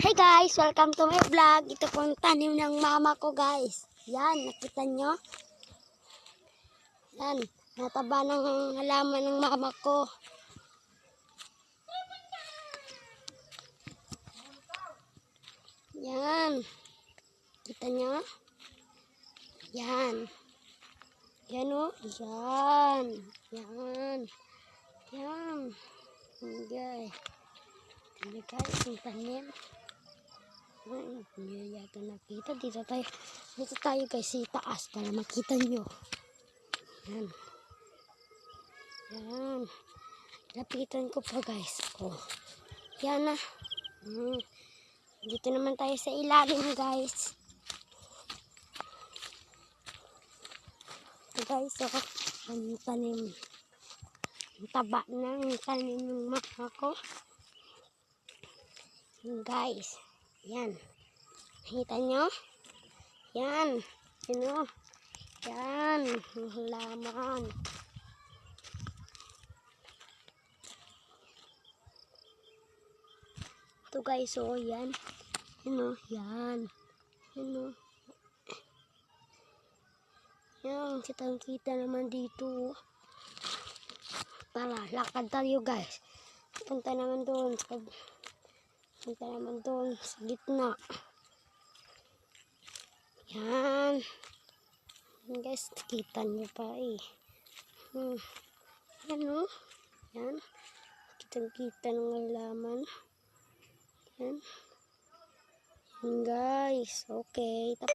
Hey guys! Welcome to my vlog. Ito po yung tanim ng mama ko guys. Yan, nakita nyo? Yan, nataba ng halaman ng mama ko. Yan. Kita nyo? Yan. Yan o. Yan. Yan. Yan. Okay. Hindi guys, yung tanim. Hindi yata nakita. Dito tayo guys sa taas para makita nyo. Yan. Yan. Lapitan ko pa guys. Oh. Yan na. Dito naman tayo sa ilalim guys. Ito guys, oh. Ang tanim. Ang taba ng tanim ng mama ko. Guys. Yan. Nakita nyo? Yan. Sino? Yan. Ang halaman. Ito guys, oh, yan. Ano? Yan. Ano? Yan. Kitang-kita naman dito. Tara, lakad tayo guys. Punta naman doon sa gitna. Yan. Yan guys, kita nyo pa eh. Yan o. Yan. Kitang-kita ng halaman. Yan. Yan guys. Okay.